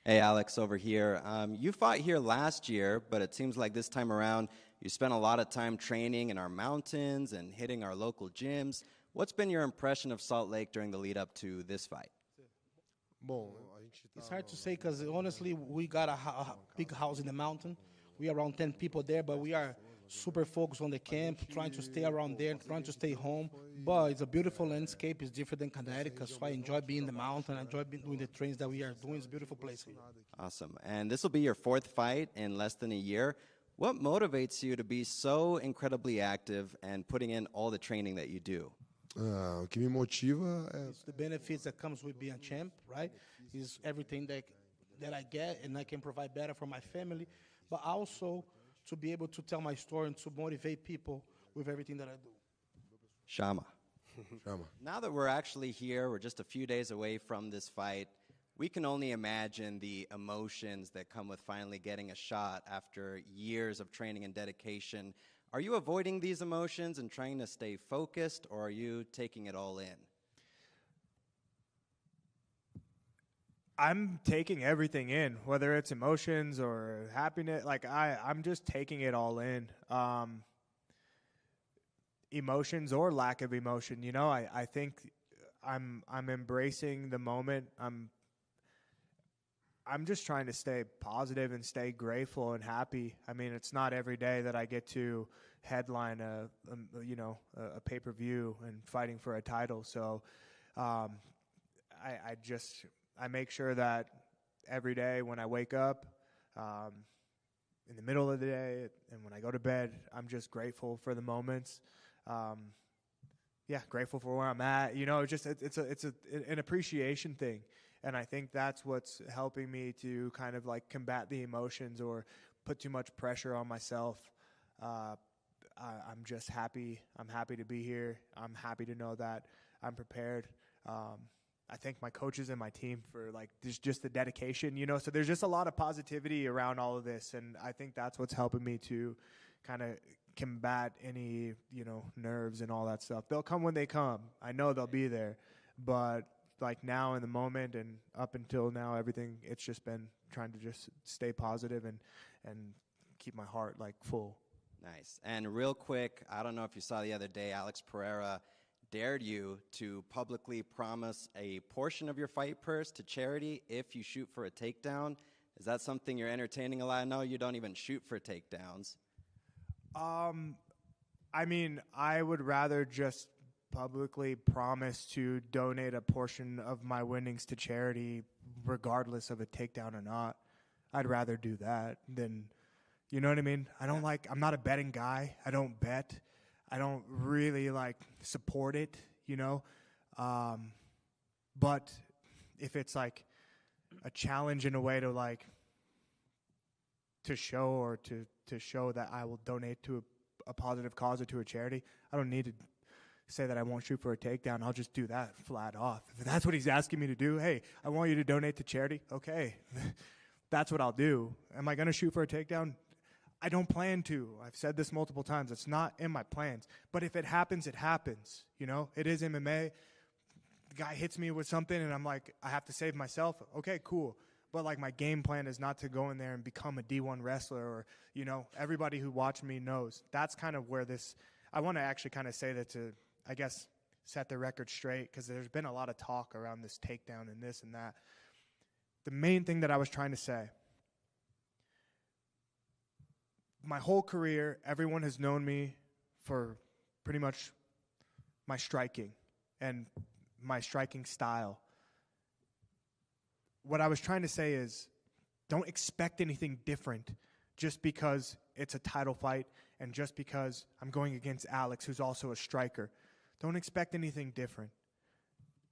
Hey, Alex, over here. You fought here last year, but it seems like this time around you spent a lot of time training in our mountains and hitting our local gyms. What's been your impression of Salt Lake during the lead up to this fight? Bom, it's hard to say because honestly, we got a big house in the mountain. We are around 10 people there, but we are super focused on the camp, trying to stay around there, trying to stay home. But it's a beautiful landscape. It's different than Connecticut, so I enjoy being in the mountain. I enjoy doing the trains that we are doing. It's a beautiful place here. Awesome. And this will be your fourth fight in less than a year. What motivates you to be so incredibly active and putting in all the training that you do? O que me motiva é It's the benefits that comes with being a champ, right? Is everything that I get and I can provide better for my family, but also to be able to tell my story and to motivate people with everything that I do. Shama. chama. Now that we're actually here, we're just a few days away from this fight, we can only imagine the emotions that come with finally getting a shot after years of training and dedication. Are you avoiding these emotions and trying to stay focused, or are you taking it all in? I'm taking everything in, whether it's emotions or happiness. Like I'm just taking it all in. Emotions or lack of emotion, I think I'm embracing the moment. I'm just trying to stay positive and stay grateful and happy. I mean, it's not every day that I get to headline a pay-per-view and fighting for a title. So I make sure that every day when I wake up, in the middle of the day, and when I go to bed, I'm just grateful for the moments. Grateful for where I'm at. It's an appreciation thing. And I think that's what's helping me to kind of like combat the emotions or put too much pressure on myself. I'm just happy. I'm happy to be here. I'm happy to know that I'm prepared. I thank my coaches and my team for like just the dedication, so there's just a lot of positivity around all of this. And I think that's what's helping me to kind of combat any, nerves and all that stuff. They'll come when they come. I know they'll be there, but like now in the moment and up until now, everything, it's just been trying to just stay positive and keep my heart like full. Nice. And real quick, I don't know if you saw the other day, Alex Pereira dared you to publicly promise a portion of your fight purse to charity if you shoot for a takedown. Is that something you're entertaining a lot? I know you don't even shoot for takedowns. I mean, I would rather just publicly promise to donate a portion of my winnings to charity regardless of a takedown or not. I'd rather do that than, you know what I mean? I'm not a betting guy. I don't bet. I don't really support it, but if it's like a challenge in a way to show or to show that I will donate to a positive cause or to a charity, I don't need to say that I won't shoot for a takedown. I'll just do that flat off. If that's what he's asking me to do, hey, I want you to donate to charity. Okay, that's what I'll do. Am I going to shoot for a takedown? I don't plan to. I've said this multiple times. It's not in my plans. But if it happens, it happens. It is MMA. The guy hits me with something, and I'm like, I have to save myself. Okay, cool. But my game plan is not to go in there and become a D1 wrestler or, everybody who watched me knows. That's kind of where I want to actually kind of say that to, I guess, set the record straight, because there's been a lot of talk around this takedown and this and that. The main thing that I was trying to say, my whole career, everyone has known me for pretty much my striking and my striking style. What I was trying to say is, don't expect anything different just because it's a title fight and just because I'm going against Alex, who's also a striker. Don't expect anything different.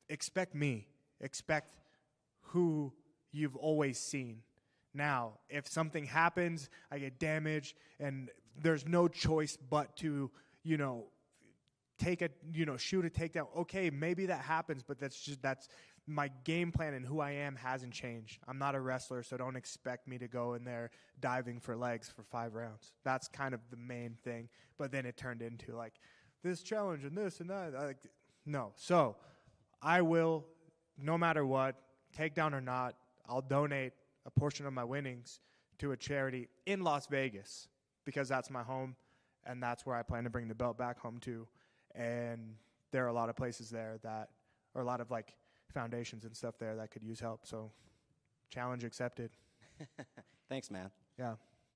Expect me. Expect who you've always seen. Now, if something happens, I get damaged, and there's no choice but to, shoot a takedown. Okay, maybe that happens, but that's my game plan, and who I am hasn't changed. I'm not a wrestler, so don't expect me to go in there diving for legs for 5 rounds. That's kind of the main thing. But then it turned into this challenge and this and that. No. So I will, no matter what, takedown or not, I'll donate a portion of my winnings to a charity in Las Vegas because that's my home and that's where I plan to bring the belt back home to. And there are a lot of places there that, or a lot of like foundations and stuff there that could use help. So challenge accepted. Thanks, man. Yeah.